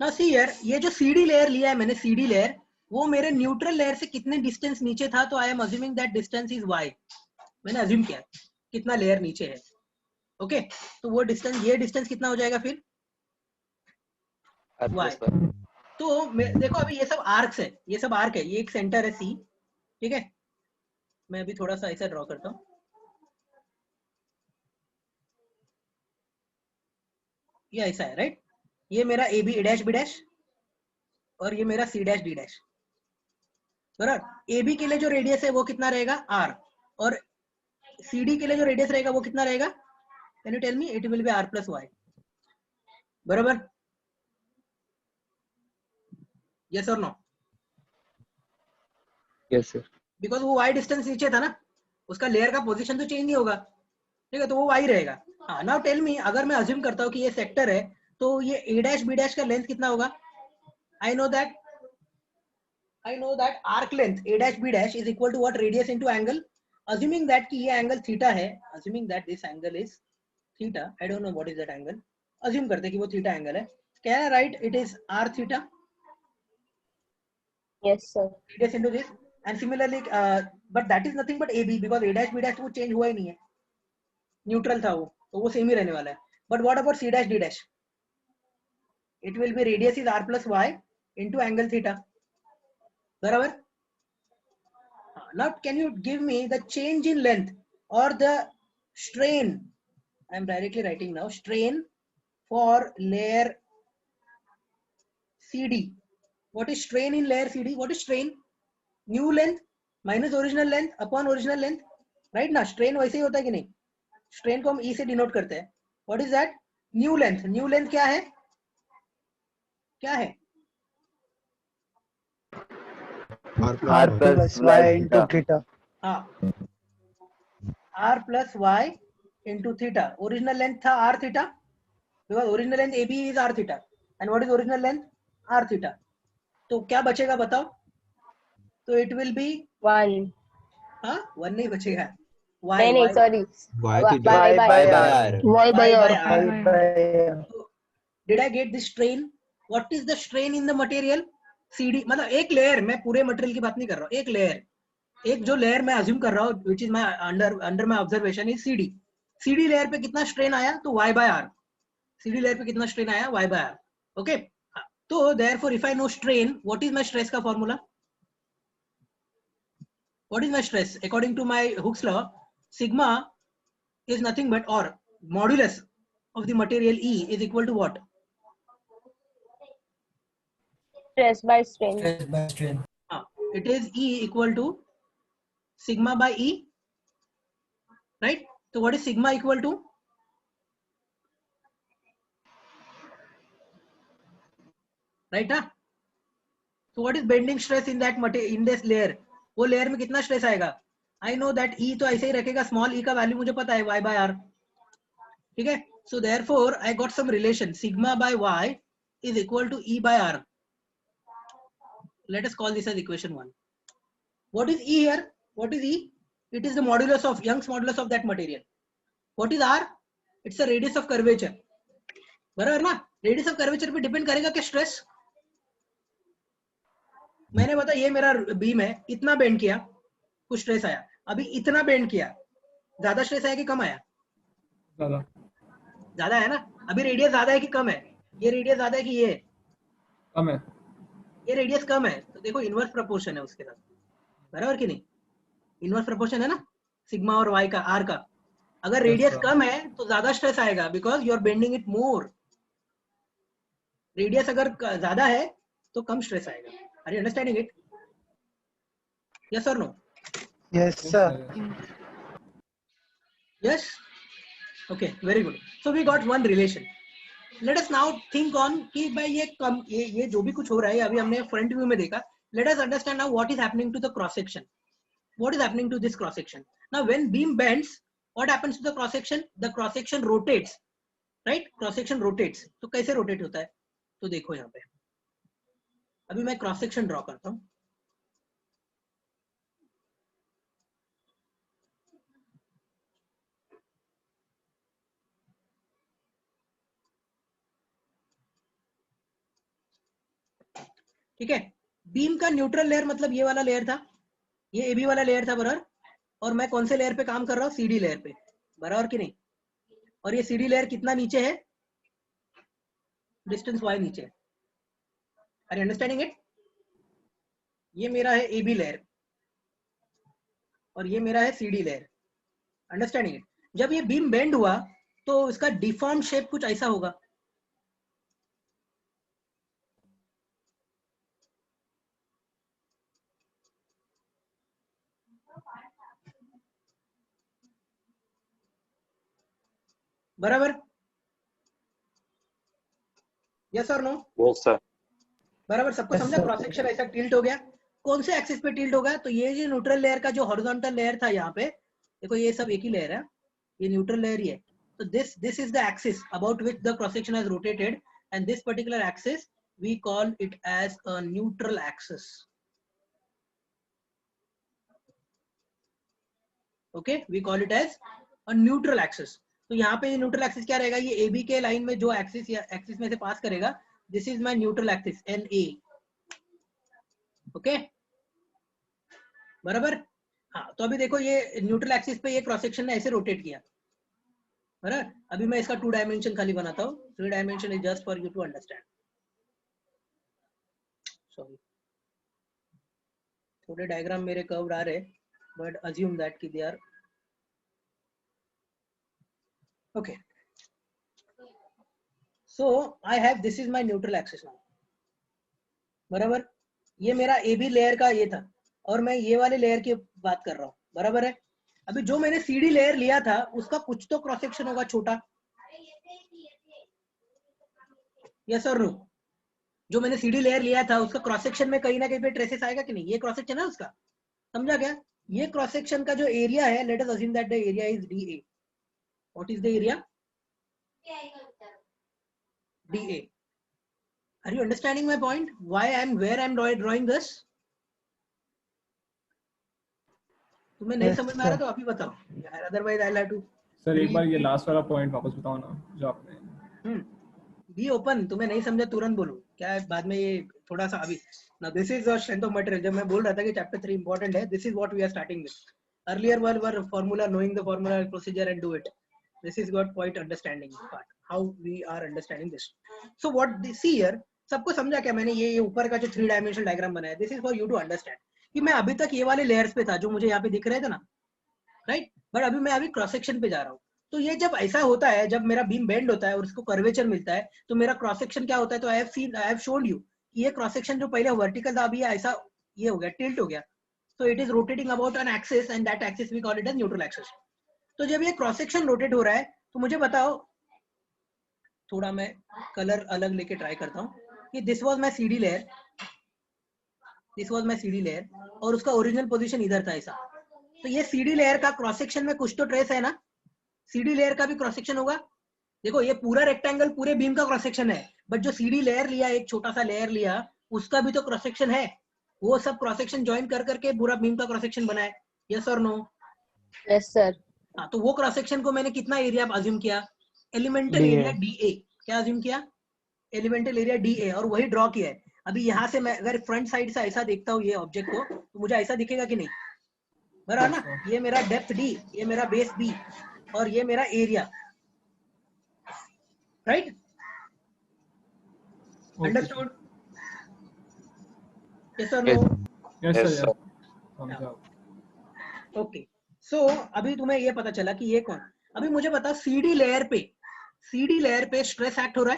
now see here, ये जो CD लेयर लिया है मैंने, CD लेयर वो मेरे न्यूट्रल लेयर से कितने डिस्टेंस नीचे था, तो I am assuming that distance is y। मैंने अज्यूम किया कितना लेयर नीचे है। ओके तो वो डिस्टेंस, ये डिस्टेंस कितना हो जाएगा फिर y। तो देखो अभी ये सब आर्क्स है, ये सब आर्क है, ये एक सेंटर है C, ठीक है। मैं अभी थोड़ा सा ऐसा ड्रॉ करता हूँ, ये ऐसा है, राइट। ये मेरा AB A dash B dash और ये मेरा C डैश D डैश, बराबर। AB के लिए जो रेडियस है वो कितना रहेगा r, और CD के लिए जो रेडियस रहेगा वो कितना रहेगा, can you tell me? It will be r plus y, बराबर। यस और नो? Yes, sir. बिकॉज वो y डिस्टेंस नीचे था ना, उसका लेयर का पोजीशन तो चेंज नहीं होगा, ठीक है, तो वो y रहेगा। हाँ नाउ टेल मी, अगर मैं अज्यूम करता हूँ कि ये सेक्टर है तो ये A डैश B डैश का लेंथ कितना होगा? I know that arc length A dash B dash is equal to what? Radius into angle. Assuming that कि ये angle theta है, assuming that this angle is theta, I don't know what is that angle. Assume करते कि वो theta angle है. Can I write it is r theta? Yes, sir. Radius into this, and similarly, but that is nothing but AB because A dash B dash वो change हुआ ही नहीं है, neutral था वो, तो वो same ही रहने वाला है. But what about C dash D dash? It will be radius is r plus y into angle theta. बराबर। Now can you give me the change in length or the strain? I am directly writing now strain for layer CD. What is strain in layer CD? What is strain? New length minus original length upon original length, right ना? strain वैसे ही होता है कि नहीं? strain को हम E से denote करते हैं। What is that? New length. New length क्या है? क्या है? R plus y into theta. हाँ, r plus y into theta. Original length था r theta because original length AB is r theta. And what is original length? R theta. तो क्या बचेगा बताओ? तो it will be 1. हाँ 1 नहीं बचेगा, y नहीं sorry. Y by r. Y by r. Did I get this strain? What is the strain in the material? CD मतलब एक लेयर, मैं पूरे मटेरियल की बात नहीं कर रहा हूँ, एक लेयर, एक जो लेयर मैं अज्यूम कर रहा हूँ which is my under my observation is CD. CD layer पे कितना स्ट्रेन आया तो y by r. CD layer पे कितना स्ट्रेन आया y by r. ओके तो therefore if I know strain, what is my stress का formula? What is my stress? According to my Hooke's law, sigma is nothing but, or modulus of the material E is equal to what? Stress by strain. Stress by strain. It is E equal to sigma by E, right? So what is sigma equal to? Right? Huh? So what is bending stress in that material, in this layer? वो layer में कितना stress आएगा. आई know that E तो ऐसे ही रखेगा, small e का value मुझे पता है y by r. ठीक है. So therefore I got some relation sigma by y is equal to E by r. Let us call this as equation 1. What is E here? What is E? It is the modulus of Young's modulus of that material. What is R? It's the radius of curvature. बराबर ना. Radius of curvature पे depend करेगा क्या stress. मैंने बताया ये मेरा beam है, इतना बेंड किया, कुछ स्ट्रेस आया. अभी इतना बेंड किया, ज्यादा स्ट्रेस आया कि कम आया? ज्यादा है ना. अभी रेडियस ज्यादा है कि कम है? ये रेडियस ज्यादा है कि ये कम है? ये रेडियस कम है. तो देखो इनवर्स प्रोपोर्शन है उसके साथ, बराबर कि नहीं? इनवर्स प्रोपोर्शन है ना सिग्मा और y का, r का. अगर रेडियस कम है तो ज्यादा स्ट्रेस आएगा because you are bending it more. Radius अगर ज्यादा है तो कम स्ट्रेस आएगा. Are you understanding it? Yes और no? Yes, sir. Yes. Okay, very good. So we got one relation. Let us now think on कि भाई ये जो भी कुछ हो रहा है अभी हमने फ्रंट व्यू में देखा. Let us understand now what is happening to the cross section. What is happening to this cross section? Now when beam bends, what happens to the cross section? The cross section rotates, right? Cross section rotates. तो कैसे rotate होता है? तो देखो यहाँ पे. अभी मैं cross section draw करता हूँ. ठीक है. बीम का न्यूट्रल लेयर मतलब ये वाला लेयर था, ये AB वाला लेयर था बराबर. और मैं कौन से लेयर पे काम कर रहा हूँ? CD लेयर पे, बराबर कि नहीं? और ये CD लेयर कितना नीचे है? डिस्टेंस y नीचे है. Are you understanding it? ये मेरा है AB लेयर और ये मेरा है CD लेयर. Understanding it? जब ये बीम बेंड हुआ तो इसका डिफॉर्म शेप कुछ ऐसा होगा. बराबर? यस और नो? Yes sir. बराबर. सबको समझा? क्रॉस सेक्शन ऐसा टिल्ट हो गया. कौन से एक्सिस पे टिल्ट होगा? तो ये जो न्यूट्रल लेयर का जो हॉरिजॉन्टल लेयर था यहाँ पे, देखो ये सब एक ही लेयर है, ये न्यूट्रल लेयर ही है. तो this is the axis about which the cross section has rotated, and this particular axis we call it as a neutral axis. Okay, we call it as a neutral axis. तो यहाँ पे ये neutral axis क्या रहेगा? ये AB के line में जो एक्सिस या एक्सिस में से पास करेगा, this is my neutral axis NA. Okay, बराबर. हाँ, तो अभी देखो ये न्यूट्रल एक्सिस पे ये क्रॉस सेक्शन ने ऐसे रोटेट किया, बराबर. अभी मैं इसका 2 डायमेंशन खाली बनाता हूँ. 3 dimension is just for you to understand. Sorry, थोड़े डायग्राम मेरे कर्व्ड आ रहे, बट अज्यूम दैट कि they are okay. So I have, this is my neutral axis now, बराबर. ये मेरा AB लेयर का ये था और मैं ये वाले लेयर की बात कर रहा हूँ, बराबर है. अभी जो मैंने CD लेयर लिया था उसका कुछ तो क्रॉस सेक्शन होगा छोटा. यस और नो? जो मैंने CD लेयर लिया था उसका क्रॉस सेक्शन में कहीं ना कहीं पे ट्रेसेस आएगा कि नहीं? ये क्रॉस सेक्शन है उसका, समझा क्या? ये क्रॉस सेक्शन का जो एरिया है, let us assume that the area is DA. What is the area? DA. Are you understanding my point? Why where I'm drawing this? तुम्हें नहीं समझ में आ रहा तो अभी बताओ. Otherwise I'll have to. Sir एक बार ये लास्ट वाला पॉइंट वापस बताओ ना जो आपने. Be open. तुम्हें नहीं समझा तुरंत बोलो. क्या है बाद में ये थोड़ा सा अभी. Now this is the strength of material. जब मैं बोल रहा था कि chapter 3 important है, this is what we are starting with. Earlier were formula, knowing the formula procedure and do it. This is got quite understanding part. How we are understanding this. So what they see here, सबको समझा क्या? मैंने ये ऊपर का जो 3 dimensional diagram बनाया, this is for you to understand कि मैं अभी तक ये वाले लेयर्स पे था जो मुझे यहाँ पे दिख रहे थे ना, राइट. बट अभी मैं क्रॉस सेक्शन पे जा रहा हूँ. तो ये जब ऐसा होता है, जब मेरा बीम बेंड होता है और उसको कर्वेचर मिलता है, तो मेरा क्रॉस सेक्शन क्या होता है? तो आई हैव शोन यू कि ये क्रॉस सेक्शन जो पहले वर्टिकल था अभी ऐसा ये हो गया, टिल्ट हो गया. So it is rotating about an axis and that axis we call it as neutral axis. तो जब ये क्रॉस सेक्शन रोटेट हो रहा है तो मुझे बताओ, थोड़ा मैं कलर अलग लेके ट्राई करता हूँ कि this was my CD layer, this was my CD layer, और उसका ओरिजिनल पोजीशन इधर था ऐसा। तो ये सीडी लेयर का क्रॉस सेक्शन में कुछ तो ट्रेस है ना, सीडी लेयर का भी क्रॉस सेक्शन होगा। देखो ये पूरा रेक्टेंगल पूरे बीम का क्रॉस सेक्शन है, बट जो सीडी लेयर लिया, एक छोटा सा लेयर लिया, उसका भी तो क्रॉस सेक्शन है। वो सब क्रॉस सेक्शन ज्वाइन कर करके पूरा बीम का क्रॉस सेक्शन बना है। यस और नो? Yes sir. हाँ, तो वो क्रॉस सेक्शन को मैंने कितना एरिया अज्यूम किया? Elemental area DA। क्या अज्यूम किया? एलिमेंटल एरिया DA, और वही ड्रॉ किया है। अभी यहाँ से मैं अगर फ्रंट साइड से ऐसा देखता हूँ ये ऑब्जेक्ट को, तो मुझे ऐसा दिखेगा कि नहीं? बराबर ना? ये मेरा डेप्थ D, ये मेरा बेस B, और ये मेरा एरिया, राइट? अंडरस्टूड? यस और नो? यस सर, समझा। ओके, सो अभी तुम्हें ये पता चला कि ये कौन। अभी मुझे बता, सीडी लेयर पे स्ट्रेस एक्ट हो रहा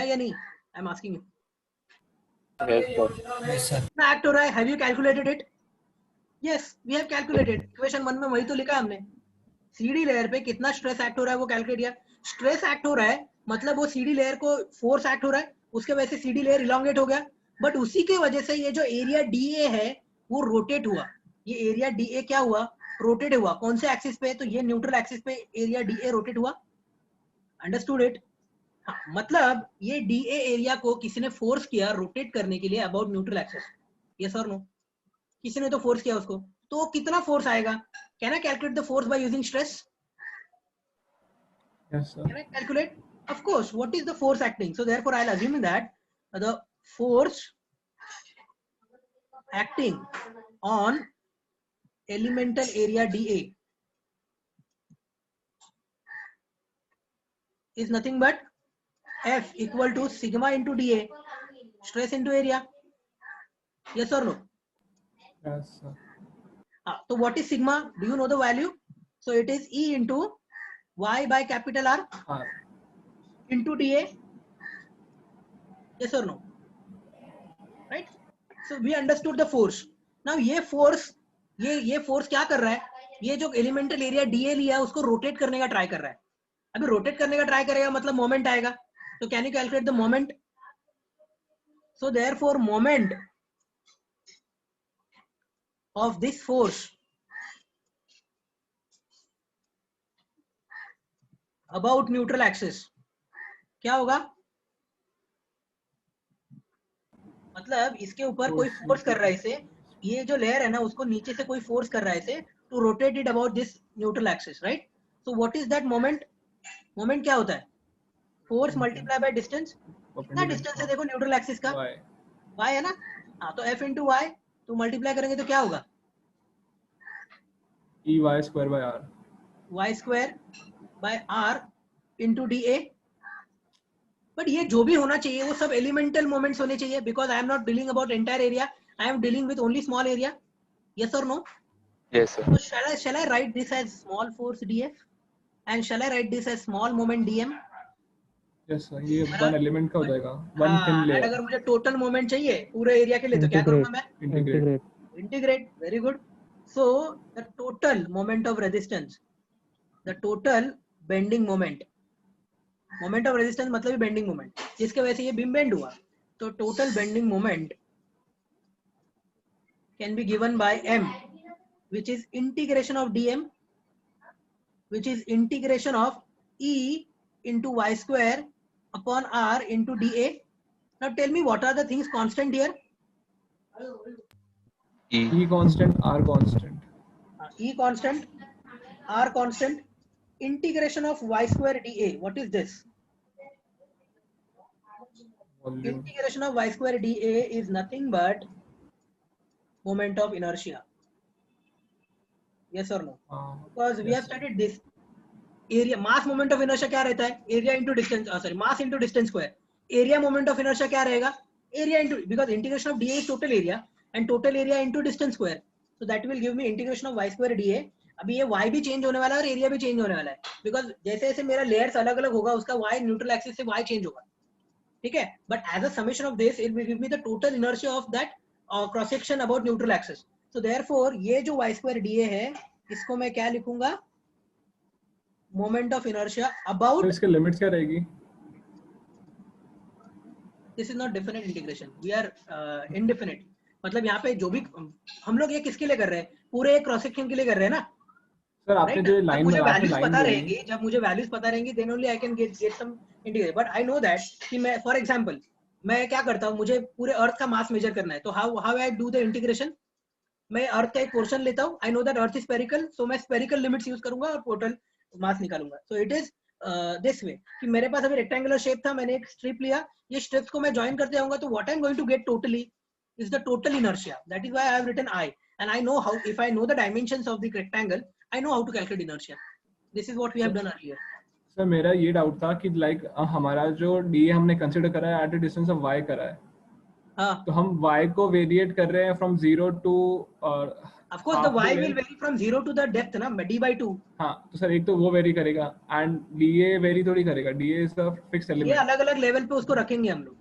है या नहीं? I am asking you. Yes, sir. कितना एक्ट हो रहा है? Have you calculated it? Yes, we have calculated. Equation 1 में वही तो लिखा है हमने। सीडी लेयर पे कितना स्ट्रेस एक्ट हो रहा है वो कैलकुलेट किया। स्ट्रेस एक्ट हो रहा है मतलब वो सीडी लेयर को फोर्स एक्ट हो रहा है, उसके वजह से सीडी लेयर इलोंगेट हो गया, बट उसी की वजह से ये जो एरिया DA है वो रोटेट हुआ। ये एरिया DA क्या हुआ? रोटेट हुआ। कौन से एक्सिस पे? तो ये न्यूट्रल एक्सिस पे एरिया DA रोटेट हुआ। Understood it? हाँ, मतलब ये DA एरिया को किसी ने फोर्स किया रोटेट करने के लिए अबाउट न्यूट्रल एक्सिस। यस और नो? किसी ने तो फोर्स किया उसको, तो कितना फोर्स आएगा? Can I calculate the force by using stress? Yes sir. Can I calculate? Of course. What is the force acting? So therefore, I'll assume that the force acting on elemental area DA is nothing but F equal to sigma into DA, stress into area. Yes or no? Yes sir. So what is sigma? Do you know the value? So it is E into Y by capital R हाँ, into DA. Yes or no? Right? So we understood the force. Now ये force क्या कर रहा है? ये जो elemental area DA लिया है उसको rotate करने का ट्राई कर रहा है। अभी rotate करने का ट्राई करेगा मतलब मोमेंट आएगा। तो can you calculate the moment? So therefore moment of this force about neutral axis क्या होगा? मतलब इसके ऊपर कोई फोर्स कर रहा है इसे, ये जो लेयर है ना उसको नीचे से कोई फोर्स कर रहा है इसे to rotate it about this neutral axis, right? So what is that moment? Moment क्या होता है? Force multiply by distance. कितना डिस्टेंस है देखो न्यूट्रल एक्सिस का? y है ना? हाँ, तो f into y तो मल्टीप्लाई करेंगे तो क्या होगा? EY square by R। y square by r into dA। But ये जो भी होना चाहिए वो सब एलिमेंटल मोमेंट्स होने चाहिए, because I am not dealing about entire area, I am dealing with only small area. Yes और no? Yes, sir. So shall I write this as small force dF and shall I write this as small moment dm? Yes sir, ये one element का हो जाएगा, one thin layer. अगर मुझे total moment चाहिए पूरे area के लिए तो क्या करूंगा मैं? Integrate. Very good. So the total moment of resistance, the total bending moment, moment of resistance मतलब ही बेंडिंग मोमेंट, जिसके वजह से ये बीम बेंड हुआ, तो total bending moment can be given by m, which is integration of dm, which is integration of E into y square upon r into dA. Now tell me what are the things constant here? E constant, R constant। E constant, R constant, integration of y square dA. What is this? Volume। Integration of y square dA is nothing but moment of inertia. Yes or no? Because we have studied this. Area mass moment of inertia क्या रहता है? Area into distance, sorry, mass into distance square. Area moment of inertia क्या रहेगा? Area into, because integration of dA is total area and total area into distance square. So that will give me integration of y square dA. अभी ये y भी change होने वाला है और area भी चेंज होने वाला है, बिकॉज जैसे जैसे मेरा लेयर्स अलग अलग होगा उसका y न्यूट्रल एक्सिस से y चेंज होगा, ठीक है? But as a summation of this it will give me the total inertia of that cross section about neutral axis. So therefore ये जो y स्क्वायर dA है इसको मैं क्या लिखूंगा? Moment of inertia about. इसके लिमिट्स क्या रहेगी? this is not definite integration. We are indefinite. मतलब यहाँ पे जो भी हम लोग ये किसके लिए कर रहे हैं, पूरे एक क्रॉस सेक्शन के लिए कर रहे हैं ना, सर आपने राइट? जो जब लाइन मुझे में आपने वैल्यूज लाइन पता बोली, रहेंगी, जब मुझे वैल्यूज पता रहेंगी, then only I can get some integration. But I know that कि मैं फॉर एग्जांपल मैं क्या करता हूँ, मुझे पूरे अर्थ का मास मेजर करना है, तो how I do the integration. मैं अर्थ का एक पोर्शन लेता हूँ, I know that earth is spherical, so मैं स्फेरिकल लिमिट्स यूज करूंगा और टोटल मास निकालूंगा. So it is this way कि मेरे पास अभी रेक्टेंगुलर शेप था, मैंने एक स्ट्रिप लिया, ये स्ट्रिप्स को मैं ज्वाइन करते जाऊंगा, तो what I am going to get totally is the total inertia. That is why I have written I, and I know how, if I know the dimensions of the rectangle, I know how to calculate inertia. This is what we have done earlier. Sir मेरा ये doubt था कि like हमारा जो D हमने consider करा है at a distance of y करा है, हाँ, तो हम y को वेरिएट कर रहे हैं from 0 to of course the y will vary from 0 to the depth ना, d by 2. हाँ, तो सर एक तो वो वेरी करेगा एंड dA वेरी थोड़ी करेगा, dA इज द फिक्स्ड ये एलिमेंट. अलग अलग लेवल पे उसको रखेंगे हम लोग.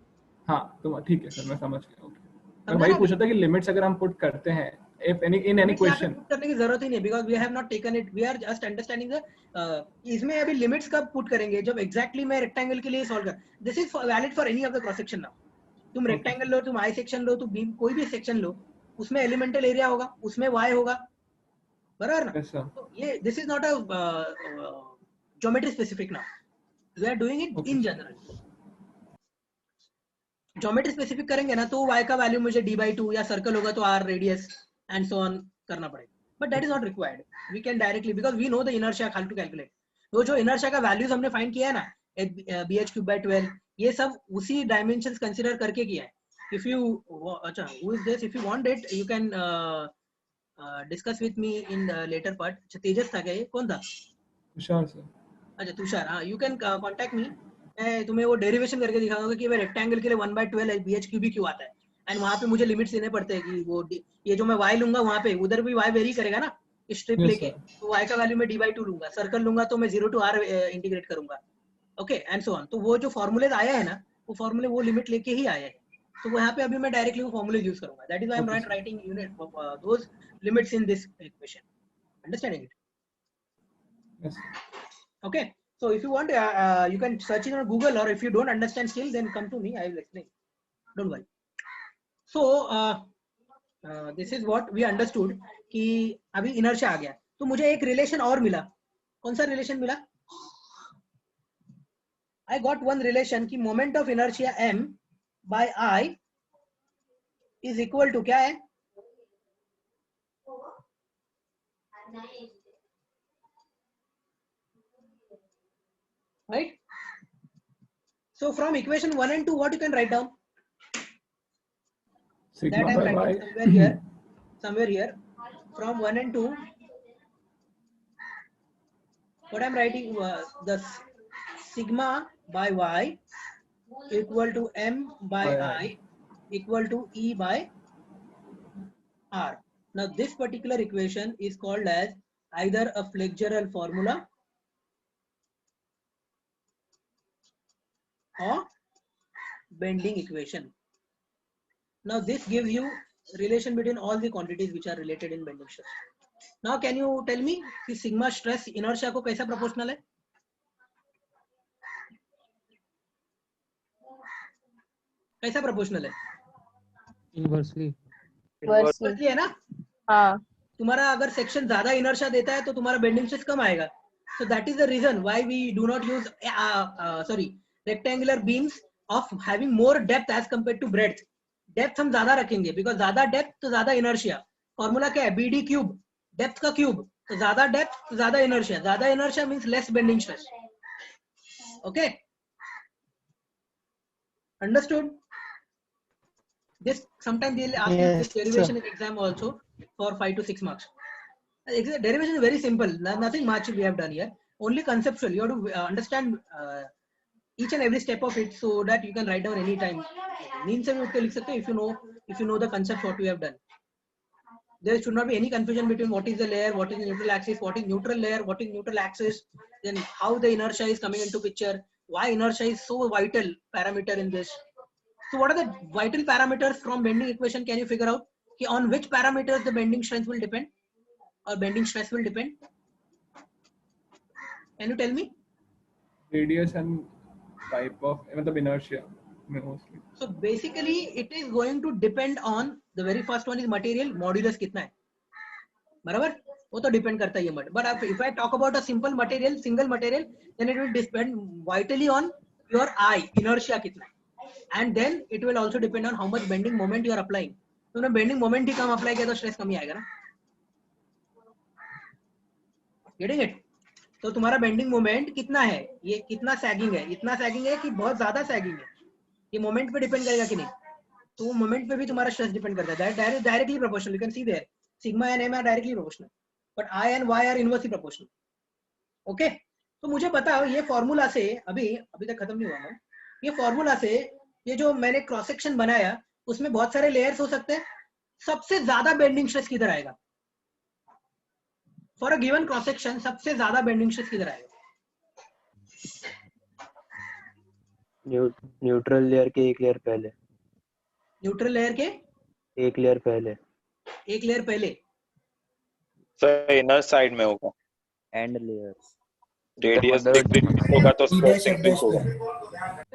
हाँ तो ठीक है सर, मैं समझ गया. ओके, मैं समझा वही ना? पूछा था कि लिमिट्स अगर हम पुट करते हैं if any in any Limits यहाँ पे क्वेश्चन. put करने की जरूरत ही नहीं, because we have not taken it, we are just understanding the इसमें अभी लिमिट्स कब पुट करेंगे, जब एग्जैक्टली मैं रेक्टेंगल के लिए सॉल्व कर. This is valid for any of the cross section. Now तुम रेक्टेंगल लो, तुम आई सेक्शन लो, तुम बीम कोई भी सेक्शन लो, उसमें एलिमेंटल एरिया होगा, उसमें y होगा, बराबर ना? Yes sir. तो ये this is not a geometry specific. Now we are doing it in general. Geometry specific करेंगे ना, तो y का वैल्यू मुझे d/2 या सर्कल होगा तो r radius and so on करना पड़ेगा. But that is not required, we can directly, because we know the inertia how to calculate. वो जो इनर्शिया का वैल्यूज हमने फाइंड किया है ना, bh³/12, ये सब उसी डायमेंशंस कंसीडर करके किया है. इफ यू अच्छा who is this, if you want it you can discuss with me in later part. अच्छा तेजस था क्या, ये कौन था? तुषार सर. अच्छा तुषार, हाँ, यू कैन कांटेक्ट मी. मैं तुम्हें वो डेरिवेशन करके दिखाऊंगा कि भाई रेक्टेंगल के लिए 1/12 bh³ क्यों आता है, एंड वहां पे मुझे लिमिट्स देने पड़ते हैं कि वो ये जो मैं y लूंगा वहां पे उधर भी y वेरी करेगा ना, स्ट्रिप Yes, लेके, तो y का वैल्यू मैं d/2 लूंगा, सर्कल लूंगा तो मैं 0 to r इंटीग्रेट करूंगा, ओके एंड सो ऑन. तो वो जो फॉर्मूले आया है ना, वो फॉर्मूले वो लिमिट लेके ही आया है, तो वो यहाँ पे अभी मैं डायरेक्टली वो फॉर्मूले यूज करूंगा. That is why I am not writing unit those limits in this equation. Understanding it? Yes. Okay, so if you want you can search it on Google, or if you don't understand still, then come to me, I will explain, don't worry. So this is what we understood कि अभी inertia आ गया, तो मुझे एक relation और मिला. कौन सा रिलेशन मिला? I got one relation कि moment of inertia m by I is equal to क्या है? Right? So from equation 1 and 2, what you can write down? Sigma That I am by writing y. somewhere here, from 1 and 2. What I am writing, the sigma by y equal to m by I equal to E by R. Now this particular equation is called as either a flexural formula or bending equation. Now this gives you relation between all the quantities which are related in bending stress. Now can you tell me कि sigma stress inertia को कैसा proportional है? कैसा proportional है? Inversely. Inversely है ना? हाँ. तुम्हारा अगर सेक्शन ज्यादा inertia देता है तो तुम्हारा bending stress कम आएगा. So that is the reason why we do not use rectangular beams of having more depth as compared to breadth. Depth हम ज्यादा रखेंगे because ज्यादा depth तो ज्यादा inertia. Formula क्या है? BD cube, depth का cube. तो ज्यादा depth तो ज्यादा inertia. ज्यादा inertia means less bending stress. Okay? Understood? This sometimes they'll ask you this derivation in exam also for 5 to 6 marks. Derivation is very simple. Nothing much we have done here. Only conceptual. You have to understand each and every step of it so that you can write down any time. Means से भी उठ के लिख सकते हो if you know the concept what we have done. There should not be any confusion between what is the layer, what is the neutral axis, what is neutral layer, what is neutral axis, then how the inertia is coming into picture, why inertia is so vital parameter in this. So what are the vital parameters from bending equation? Can you figure out on which parameters the bending strength will depend or bending stress will depend? Can you tell me? Radius and type of मतलब inertia. mostly. So basically it is going to depend on the very first one is material modulus कितना है, बराबर, वो तो depend करता है ये मट. But if I talk about a simple material, single material, then it will depend vitally on your I, inertia कितना है, and then it will also depend on how much bending moment you are applying. तुमने bending moment ही कम apply किया तो stress कम ही आएगा ना. Getting it? तो तुम्हारा bending moment कितना है, ये कितना सैगिंग है, इतना सैगिंग है कि बहुत ज्यादा सैगिंग है, ये मोमेंट पे डिपेंड करेगा कि नहीं. तो वो मोमेंट पे भी तुम्हारा स्ट्रेस डिपेंड करता है. That is directly proportional. You can see there sigma and M are directly proportional, but I and Y are inversely proportional. Okay, तो मुझे बताओ ये फॉर्मूला से, अभी तक खत्म नहीं हुआ मैं, ये फॉर्मूला से ये जो मैंने क्रॉस सेक्शन बनाया उसमें बहुत सारे लेयर्स हो सकते हैं. सबसे ज्यादा बेंडिंग स्ट्रेस किधर आएगा for a given cross section? सबसे ज्यादा बेंडिंग स्ट्रेस किधर आएगा? न्यूट्रल लेयर के एक लेयर पहले. न्यूट्रल लेयर के एक लेयर पहले. एक लेयर पहले. सर इनर साइड में होगा. And layers. रेडियस डिक्रीज होगा तो सीधे स्ट्रेस इंक्रीज होगा.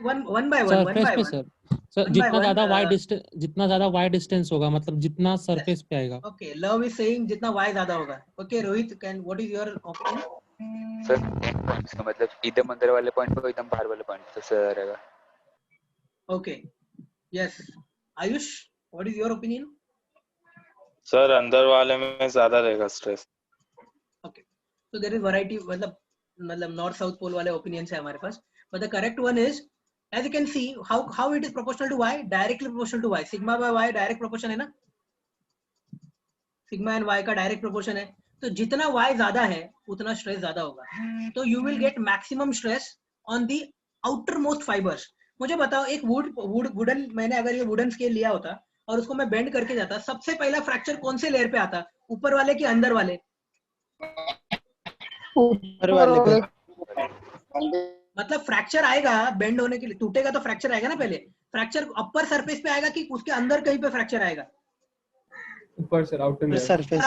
One by one. सर जितना ज्यादा वाई डिस्टेंस होगा, मतलब जितना सरफेस पे आएगा. ओके, लव इज सेइंग जितना वाई ज्यादा होगा. Okay Rohit, can what is your opinion? Sir points का मतलब एकदम अंदर वाले पॉइंट पे एकदम बाहर वाले पॉइंट तक से रहेगा. Okay, yes. Ayush, what is your opinion? Sir अंदर वाले में ज्यादा रहेगा stress. Okay, so there is variety, मतलब नॉर्थ साउथ पोल वाले ओपिनियंस है हमारे पास. But the correct one is, as you can see, how it is proportional to y, directly proportional to y. sigma by y direct proportion है ना, sigma and y का direct proportion है. तो जितना y ज्यादा है उतना स्ट्रेस ज्यादा होगा. तो you will get maximum stress on the outer most fibres. मुझे बताओ, एक वुडन, मैंने अगर ये वुडन स्केल लिया होता और उसको मैं बेंड करके जाता, सबसे पहला फ्रैक्चर कौन से लेयर पे आता, ऊपर वाले कि अंदर वाले? ऊपर वाले. मतलब फ्रैक्चर आएगा बेंड होने के लिए, टूटेगा तो फ्रैक्चर आएगा ना. पहले फ्रैक्चर अपर सरफेस पे आएगा कि उसके अंदर कहीं पे फ्रैक्चर आएगा? ऊपर सर, आउटर सरफेस.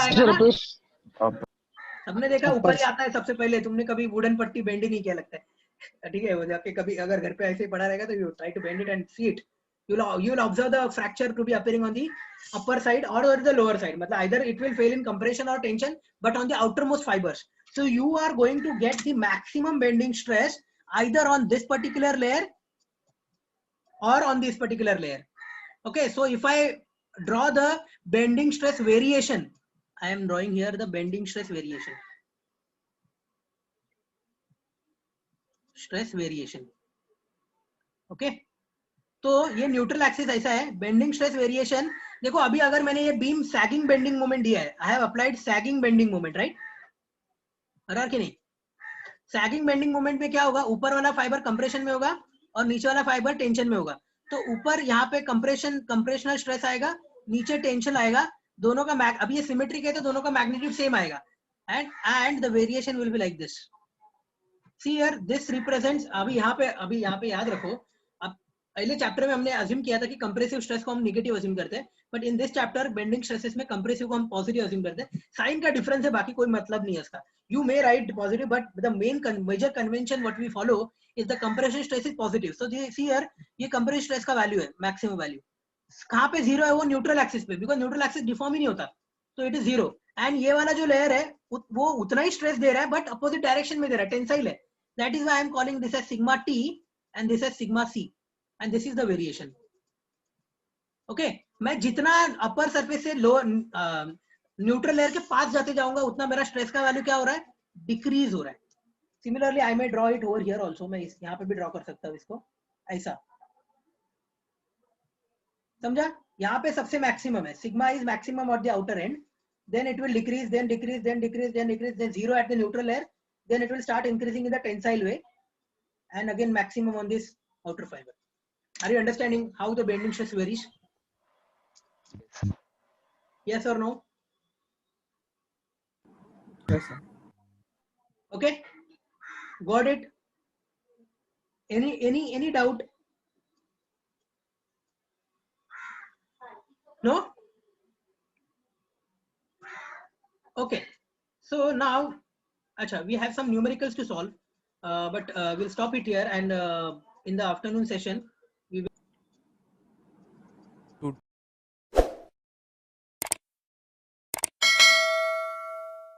सबने देखा ऊपर ही आता है सबसे पहले. तुमने कभी वुडन पट्टी बेंड ही नहीं किया लगता है, ठीक है? वो जाके कभी अगर घर पे ऐसे ही पड़ा रहेगा तो you try to bend it and see it, you will observe the fracture to be appearing on the upper side or the lower side. मतलब either it will fail in compression or tension, but on the outermost fibers. So you are going to get the maximum bending stress either on this particular layer or on this particular layer. Okay, so if I draw the bending stress variation, I am drawing here the bending stress variation. Stress variation. Okay, तो ये neutral axis ऐसा है. Bending stress variation देखो, अभी अगर मैंने ये beam sagging bending moment दिया है, I have applied sagging bending moment, right? बराबर कि नहीं? सैगिंग बेंडिंग मोमेंट में क्या होगा, ऊपर वाला फाइबर कंप्रेशन में होगा और नीचे वाला फाइबर टेंशन में होगा. तो ऊपर यहाँ पे कंप्रेशनल स्ट्रेस आएगा, नीचे टेंशन आएगा. दोनों का अभी ये सिमेट्रिक है तो दोनों का मैग्नीट्यूड सेम आएगा. And the variation will be like this. See here, this represents, अभी यहाँ पे याद रखो, पहले चैप्टर में हमने अज्यूम किया था कि कंप्रेसिव स्ट्रेस को हम नेगेटिव अज्यूम करते हैं, but in this chapter bending stresses में कंप्रेसिव को हम पॉजिटिव अज्यूम करते हैं. साइन का डिफरेंस है, बाकी कोई मतलब नहीं है इसका. You may write positive, but the major convention what we follow is the compression stress is positive. So see here, ये कंप्रेशन स्ट्रेस का वैल्यू है, मैक्सिमम वैल्यू. कहाँ पे जीरो है? वो न्यूट्रल एक्सिस पे, बिकॉज न्यूट्रल एक्सिस डिफॉर्म ही नहीं होता, तो इट इज जीरो. एंड ये वाला जो लेयर है वो उतना ही स्ट्रेस दे रहा है बट अपोजिट डायरेक्शन में दे रहा है, टेंसाइल है. That is why I am calling this as sigma T and this as sigma C. And this is the variation. Okay, मैं जितना अपर सरफेस से लो न्यूट्रल लेयर के पास जाते जाऊंगा उतना मेरा स्ट्रेस का वैल्यू क्या हो रहा है? डिक्रीज हो रहा है. Similarly I may draw it over here also. मैं यहाँ पे भी ड्रॉ कर सकता हूँ इसको ऐसा. समझा? यहाँ पे सबसे मैक्सिमम है, sigma is maximum on the outer end, then it will decrease, then decrease, then decrease, then decrease, then zero at the neutral layer, then it will start increasing in the tensile way and again maximum on this outer fiber. Are you understanding how the bending stress varies? Yes or no? Yes, sir. Okay, got it? Any doubt? No? Okay, so now acha, we have some numericals to solve, but we'll stop it here, and in the afternoon session